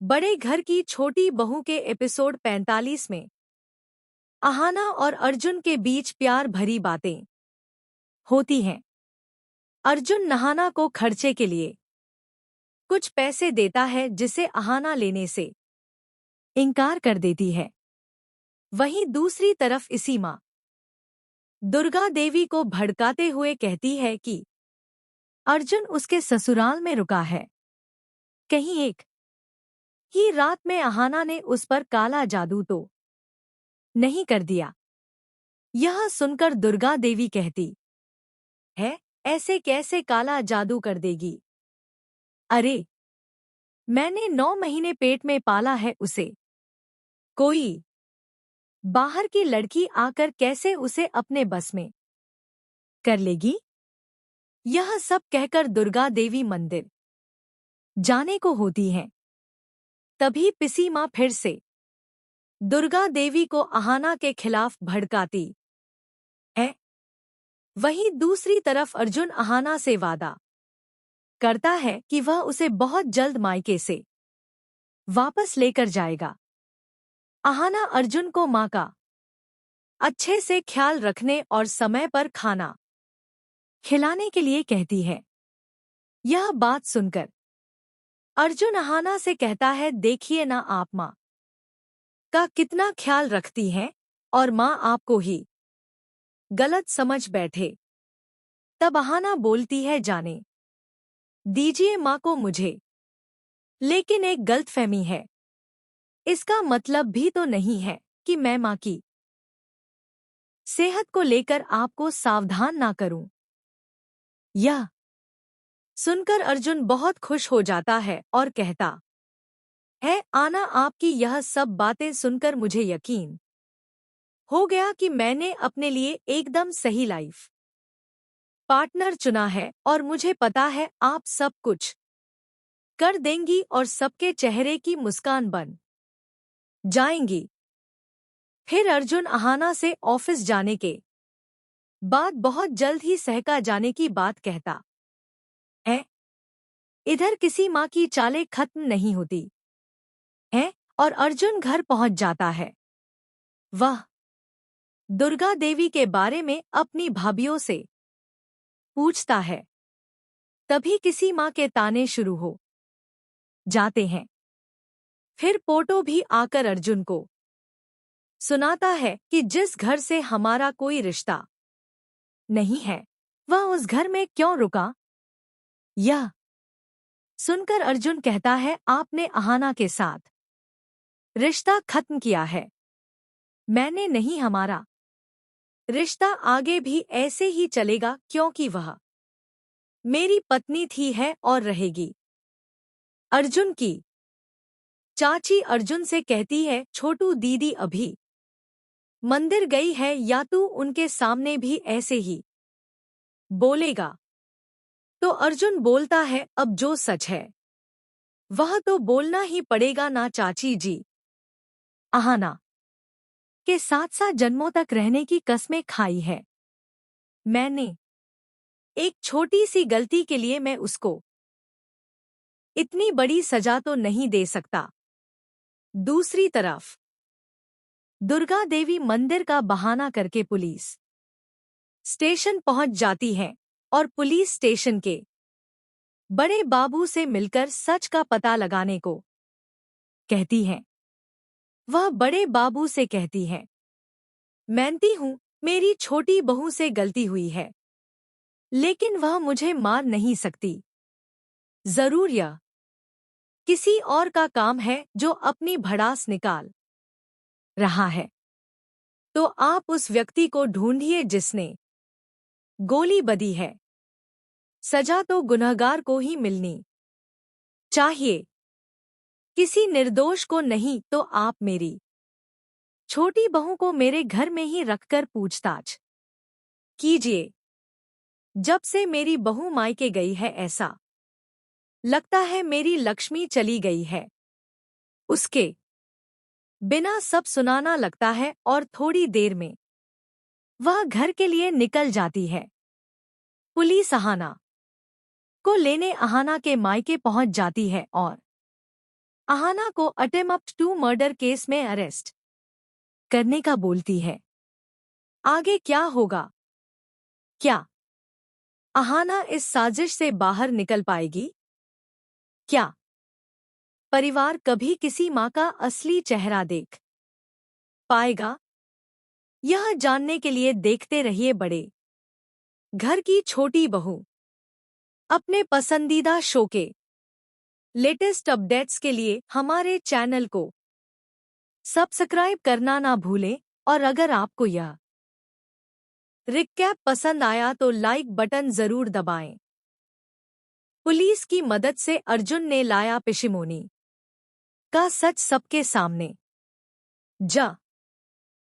बड़े घर की छोटी बहू के एपिसोड 45 में अहाना और अर्जुन के बीच प्यार भरी बातें होती हैं। अर्जुन नहाना को खर्चे के लिए कुछ पैसे देता है जिसे अहाना लेने से इनकार कर देती है। वहीं दूसरी तरफ इसी माँ दुर्गा देवी को भड़काते हुए कहती है कि अर्जुन उसके ससुराल में रुका है। कहीं एक ही रात में अहाना ने उस पर काला जादू तो नहीं कर दिया। यह सुनकर दुर्गा देवी कहती है, ऐसे कैसे काला जादू कर देगी? अरे, मैंने 9 महीने पेट में पाला है उसे। कोई बाहर की लड़की आकर कैसे उसे अपने बस में कर लेगी? यह सब कहकर दुर्गा देवी मंदिर जाने को होती हैं। तभी पिसी माँ फिर से दुर्गा देवी को अहाना के खिलाफ भड़काती है। वहीं दूसरी तरफ अर्जुन अहाना से वादा करता है कि वह उसे बहुत जल्द मायके से वापस लेकर जाएगा। अहाना अर्जुन को माँ का अच्छे से ख्याल रखने और समय पर खाना खिलाने के लिए कहती है। यह बात सुनकर अर्जुन अहाना से कहता है, देखिए ना, आप माँ का कितना ख्याल रखती हैं और माँ आपको ही गलत समझ बैठे। तब अहाना बोलती है, जाने दीजिए माँ को मुझे, लेकिन एक गलतफहमी है। इसका मतलब भी तो नहीं है कि मैं माँ की सेहत को लेकर आपको सावधान ना करूं। यह सुनकर अर्जुन बहुत खुश हो जाता है और कहता है, आना, आपकी यह सब बातें सुनकर मुझे यकीन हो गया कि मैंने अपने लिए एकदम सही लाइफ पार्टनर चुना है और मुझे पता है आप सब कुछ कर देंगी और सबके चेहरे की मुस्कान बन जाएंगी। फिर अर्जुन अहाना से ऑफिस जाने के बाद बहुत जल्द ही सहका जाने की बात कहता है। इधर किसी माँ की चालें खत्म नहीं होती है और अर्जुन घर पहुंच जाता है। वह दुर्गा देवी के बारे में अपनी भाभियों से पूछता है। तभी किसी माँ के ताने शुरू हो जाते हैं। फिर पोटो भी आकर अर्जुन को सुनाता है कि जिस घर से हमारा कोई रिश्ता नहीं है, वह उस घर में क्यों रुका। यह सुनकर अर्जुन कहता है, आपने अहाना के साथ रिश्ता खत्म किया है। मैंने नहीं, हमारा रिश्ता आगे भी ऐसे ही चलेगा क्योंकि वह मेरी पत्नी थी, है और रहेगी। अर्जुन की चाची अर्जुन से कहती है, छोटू दीदी अभी मंदिर गई है, या तू उनके सामने भी ऐसे ही बोलेगा? तो अर्जुन बोलता है, अब जो सच है वह तो बोलना ही पड़ेगा ना चाची जी। अहाना के साथ साथ जन्मों तक रहने की कस्में खाई है मैंने। एक छोटी सी गलती के लिए मैं उसको इतनी बड़ी सजा तो नहीं दे सकता। दूसरी तरफ दुर्गा देवी मंदिर का बहाना करके पुलिस स्टेशन पहुंच जाती है और पुलिस स्टेशन के बड़े बाबू से मिलकर सच का पता लगाने को कहती है। वह बड़े बाबू से कहती है, मानती हूं मेरी छोटी बहू से गलती हुई है, लेकिन वह मुझे मार नहीं सकती। जरूर यह किसी और का काम है जो अपनी भड़ास निकाल रहा है। तो आप उस व्यक्ति को ढूंढिए जिसने गोली बदी है। सजा तो गुनहगार को ही मिलनी चाहिए, किसी निर्दोष को नहीं। तो आप मेरी छोटी बहू को मेरे घर में ही रखकर पूछताछ कीजिए। जब से मेरी बहू मायके गई है, ऐसा लगता है मेरी लक्ष्मी चली गई है। उसके बिना सब सुनाना लगता है और थोड़ी देर में वह घर के लिए निकल जाती है। पुलिस अहाना को लेने अहाना के मायके पहुंच जाती है और अहाना को अटेम्प्ट टू मर्डर केस में अरेस्ट करने का बोलती है। आगे क्या होगा? क्या अहाना इस साजिश से बाहर निकल पाएगी? क्या परिवार कभी किसी माँ का असली चेहरा देख पाएगा? यह जानने के लिए देखते रहिए बड़े घर की छोटी बहू। अपने पसंदीदा शो के लेटेस्ट अपडेट्स के लिए हमारे चैनल को सब्सक्राइब करना ना भूलें और अगर आपको यह रिकैप पसंद आया तो लाइक बटन जरूर दबाएं। पुलिस की मदद से अर्जुन ने लाया पेशिमोनी का सच सबके सामने।